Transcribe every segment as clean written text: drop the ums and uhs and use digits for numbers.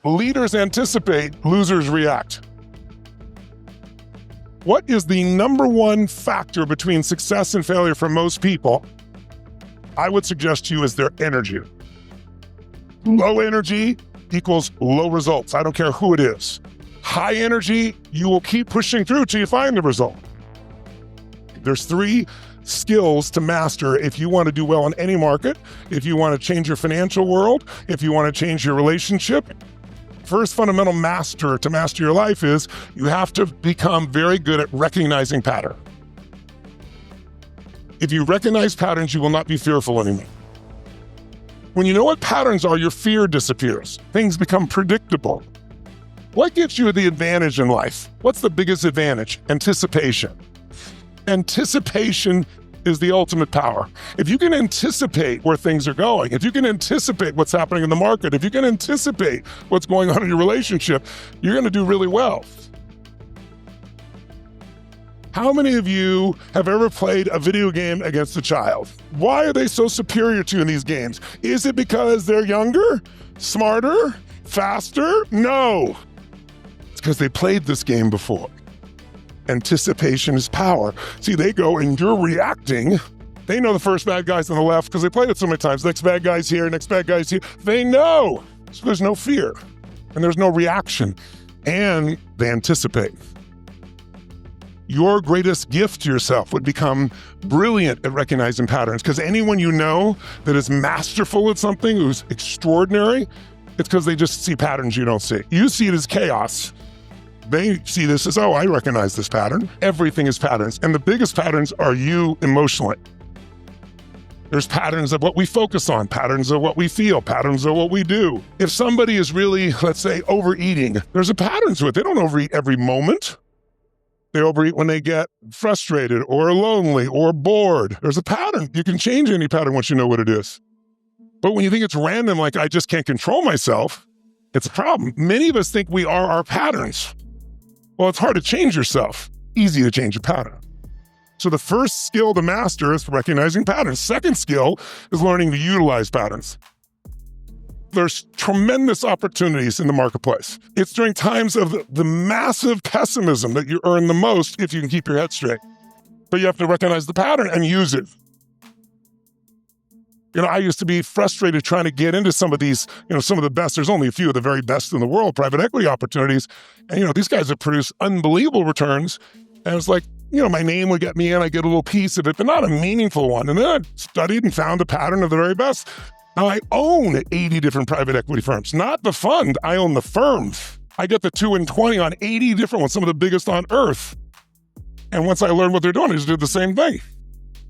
Leaders anticipate, losers react. What is the number one factor between success and failure for most people? I would suggest to you is their energy. Low energy equals low results. I don't care who it is. High energy, you will keep pushing through till you find the result. There's 3 skills to master if you want to do well in any market, if you want to change your financial world, if you want to change your relationship. First fundamental to master your life is you have to become very good at recognizing pattern. If you recognize patterns, you will not be fearful anymore. When you know what patterns are, your fear disappears. Things become predictable. What gives you the advantage in life? What's the biggest advantage? Anticipation. Anticipation is the ultimate power. If you can anticipate where things are going, if you can anticipate what's happening in the market, if you can anticipate what's going on in your relationship, you're going to do really well. How many of you have ever played a video game against a child? Why are they so superior to you in these games? Is it because they're younger, smarter, faster? No. It's because they played this game before. Anticipation is power. See, they go and you're reacting. They know the first bad guy's on the left because they played it so many times. Next bad guy's here, next bad guy's here. They know. So there's no fear and there's no reaction and they anticipate. Your greatest gift to yourself would become brilliant at recognizing patterns because anyone you know that is masterful at something, who's extraordinary, it's because they just see patterns you don't see. You see it as chaos. They see this as, oh, I recognize this pattern. Everything is patterns. And the biggest patterns are you emotionally. There's patterns of what we focus on, patterns of what we feel, patterns of what we do. If somebody is really, let's say, overeating, there's a pattern to it. They don't overeat every moment. They overeat when they get frustrated or lonely or bored. There's a pattern. You can change any pattern once you know what it is. But when you think it's random, like I just can't control myself, it's a problem. Many of us think we are our patterns. Well, it's hard to change yourself. Easy to change a pattern. So the first skill to master is recognizing patterns. Second skill is learning to utilize patterns. There's tremendous opportunities in the marketplace. It's during times of the massive pessimism that you earn the most if you can keep your head straight. But you have to recognize the pattern and use it. I used to be frustrated trying to get into some of these, some of the best, there's only a few of the very best in the world, private equity opportunities. And, these guys have produced unbelievable returns. And it's like, my name would get me in, I get a little piece of it, but not a meaningful one. And then I studied and found a pattern of the very best. Now I own 80 different private equity firms, not the fund, I own the firms. I get the 2 in 20 on 80 different ones, some of the biggest on earth. And once I learned what they're doing, I just did the same thing.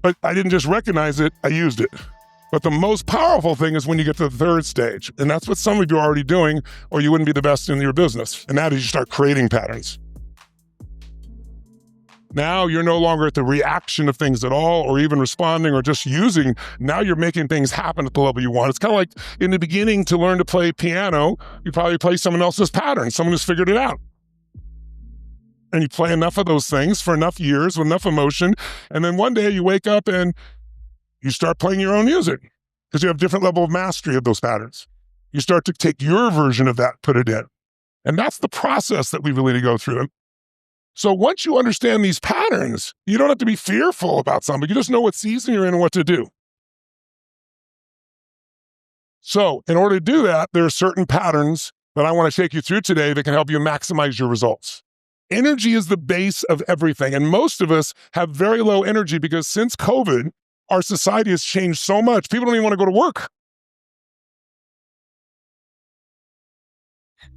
But I didn't just recognize it, I used it. But the most powerful thing is when you get to the third stage. And that's what some of you are already doing, or you wouldn't be the best in your business. And that is you start creating patterns. Now you're no longer at the reaction of things at all, or even responding or just using. Now you're making things happen at the level you want. It's kind of like in the beginning to learn to play piano, you probably play someone else's pattern, someone who's figured it out. And you play enough of those things for enough years with enough emotion. And then one day you wake up and you start playing your own music because you have a different level of mastery of those patterns. You start to take your version of that, put it in. And that's the process that we really need to go through. So once you understand these patterns, you don't have to be fearful about something. You just know what season you're in and what to do. So in order to do that, there are certain patterns that I want to take you through today that can help you maximize your results. Energy is the base of everything. And most of us have very low energy because since COVID, our society has changed so much. People don't even want to go to work.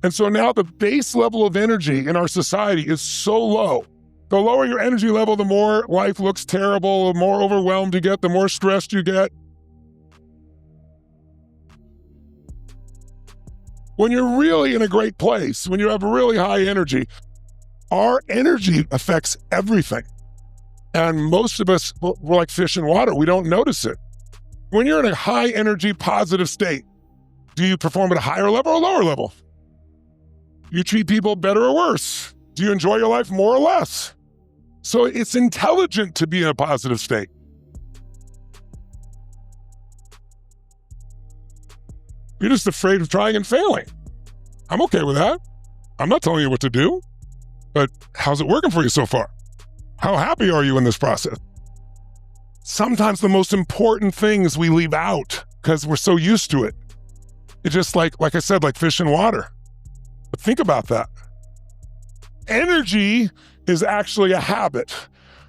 And so now the base level of energy in our society is so low. The lower your energy level, the more life looks terrible, the more overwhelmed you get, the more stressed you get. When you're really in a great place, when you have really high energy, our energy affects everything. And most of us, we're like fish in water. We don't notice it. When you're in a high energy, positive state, do you perform at a higher level or lower level? You treat people better or worse? Do you enjoy your life more or less? So it's intelligent to be in a positive state. You're just afraid of trying and failing. I'm okay with that. I'm not telling you what to do, but how's it working for you so far? How happy are you in this process? Sometimes the most important things we leave out because we're so used to it. It's just like I said, like fish in water. But think about that. Energy is actually a habit.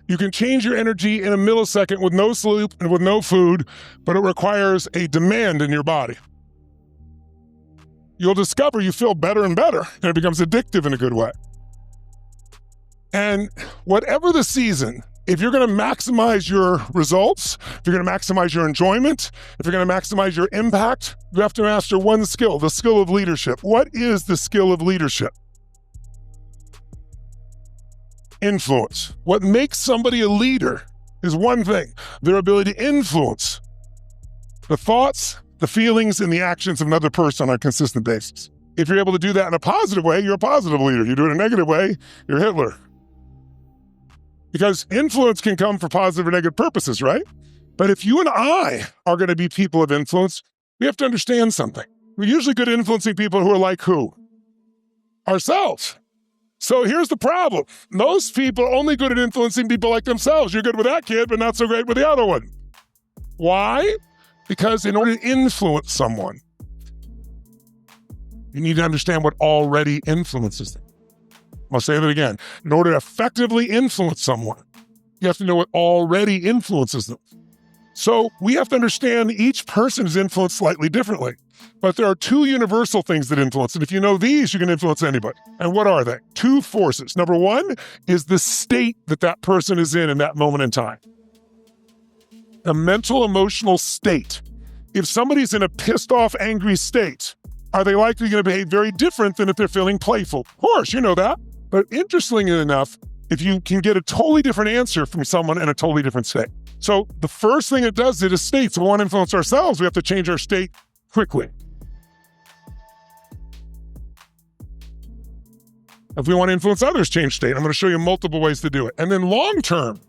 You can change your energy in a millisecond with no sleep and with no food, but it requires a demand in your body. You'll discover you feel better and better, and it becomes addictive in a good way. And whatever the season, if you're going to maximize your results, if you're going to maximize your enjoyment, if you're going to maximize your impact, you have to master one skill, the skill of leadership. What is the skill of leadership? Influence. What makes somebody a leader is one thing, their ability to influence the thoughts, the feelings, and the actions of another person on a consistent basis. If you're able to do that in a positive way, you're a positive leader. You do it in a negative way, you're Hitler. Because influence can come for positive or negative purposes, right? But if you and I are going to be people of influence, we have to understand something. We're usually good at influencing people who are like who? Ourselves. So here's the problem. Most people are only good at influencing people like themselves. You're good with that kid, but not so great with the other one. Why? Because in order to influence someone, you need to understand what already influences them. I'll say that again. In order to effectively influence someone, you have to know what already influences them. So we have to understand each person is influenced slightly differently. But there are two universal things that influence. And if you know these, you can influence anybody. And what are they? Two forces. Number one is the state that that person is in that moment in time. A mental, emotional state. If somebody's in a pissed off, angry state, are they likely going to behave very different than if they're feeling playful? Of course, you know that. But interestingly enough, if you can get a totally different answer from someone in a totally different state. So the first thing it does is states. If we want to influence ourselves, we have to change our state quickly. If we want to influence others, change state. I'm going to show you multiple ways to do it. And then long term,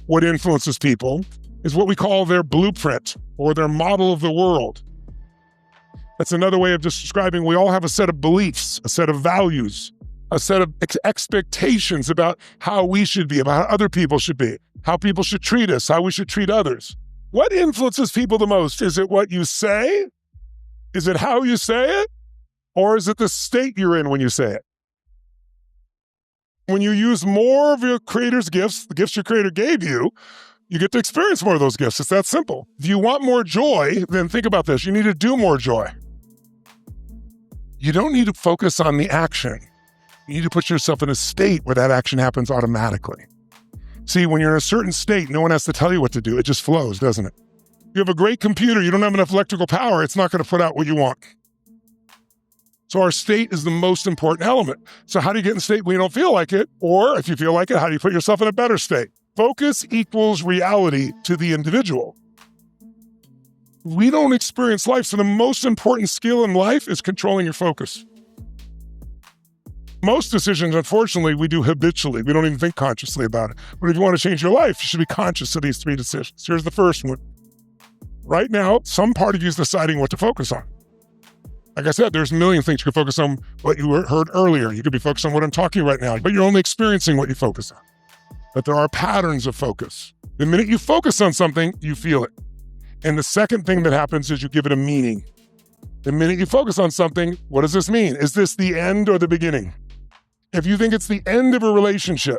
what influences people is what we call their blueprint or their model of the world. That's another way of just describing we all have a set of beliefs, a set of values, a set of expectations about how we should be, about how other people should be, how people should treat us, how we should treat others. What influences people the most? Is it what you say? Is it how you say it? Or is it the state you're in when you say it? When you use more of your creator's gifts, the gifts your creator gave you, you get to experience more of those gifts. It's that simple. If you want more joy, then think about this. You need to do more joy. You don't need to focus on the action. You need to put yourself in a state where that action happens automatically. See, when you're in a certain state, no one has to tell you what to do. It just flows, doesn't it? You have a great computer, you don't have enough electrical power, it's not going to put out what you want. So our state is the most important element. So how do you get in a state when you don't feel like it? Or if you feel like it, how do you put yourself in a better state? Focus equals reality to the individual. We don't experience life, so the most important skill in life is controlling your focus. Most decisions, unfortunately, we do habitually. We don't even think consciously about it. But if you want to change your life, you should be conscious of these three decisions. Here's the first one. Right now, some part of you is deciding what to focus on. Like I said, there's a million things you can focus on what you heard earlier. You could be focused on what I'm talking right now, but you're only experiencing what you focus on. But there are patterns of focus. The minute you focus on something, you feel it. And the second thing that happens is you give it a meaning. The minute you focus on something, what does this mean? Is this the end or the beginning? If you think it's the end of a relationship,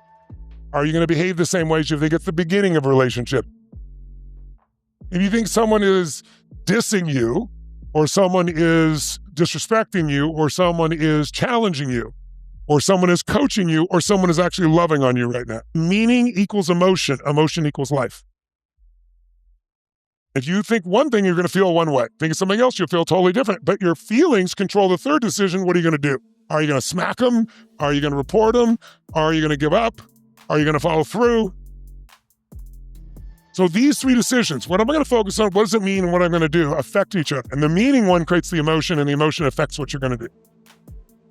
are you going to behave the same way as you think it's the beginning of a relationship? If you think someone is dissing you, or someone is disrespecting you, or someone is challenging you, or someone is coaching you, or someone is actually loving on you right now. Meaning equals emotion. Emotion equals life. If you think one thing, you're going to feel one way. Think of something else, you'll feel totally different. But your feelings control the third decision. What are you going to do? Are you going to smack them? Are you going to report them? Are you going to give up? Are you going to follow through? So these three decisions, what am I going to focus on? What does it mean? And what I'm going to do affect each other. And the meaning one creates the emotion, and the emotion affects what you're going to do.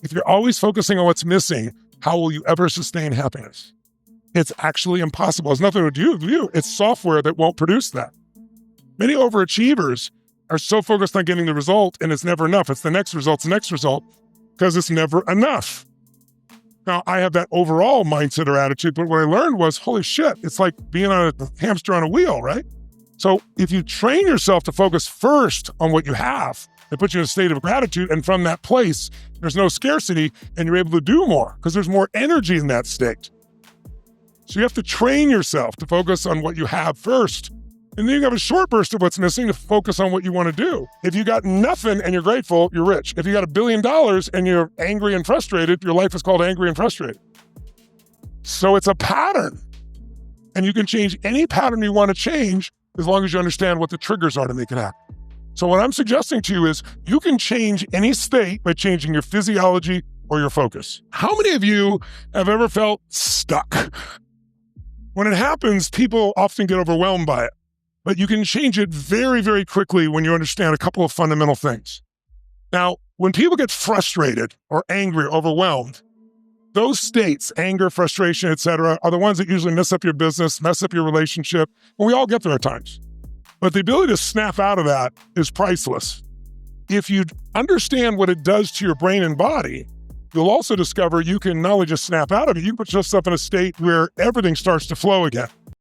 If you're always focusing on what's missing, how will you ever sustain happiness? It's actually impossible. It's nothing to do with you. It's software that won't produce that. Many overachievers are so focused on getting the result, and it's never enough. It's the next result, the next result. because it's never enough. Now, I have that overall mindset or attitude, but what I learned was, holy shit, it's like being a hamster on a wheel, right? So if you train yourself to focus first on what you have, it puts you in a state of gratitude, and from that place, there's no scarcity, and you're able to do more because there's more energy in that state. So you have to train yourself to focus on what you have first. And then you have a short burst of what's missing to focus on what you want to do. If you got nothing and you're grateful, you're rich. If you got $1 billion and you're angry and frustrated, your life is called angry and frustrated. So it's a pattern. And you can change any pattern you want to change as long as you understand what the triggers are to make it happen. So what I'm suggesting to you is you can change any state by changing your physiology or your focus. How many of you have ever felt stuck? When it happens, people often get overwhelmed by it. But you can change it very, very quickly when you understand a couple of fundamental things. Now, when people get frustrated or angry or overwhelmed, those states, anger, frustration, etc., are the ones that usually mess up your business, mess up your relationship, and we all get there at times. But the ability to snap out of that is priceless. If you understand what it does to your brain and body, you'll also discover you can not only just snap out of it, you can put yourself in a state where everything starts to flow again.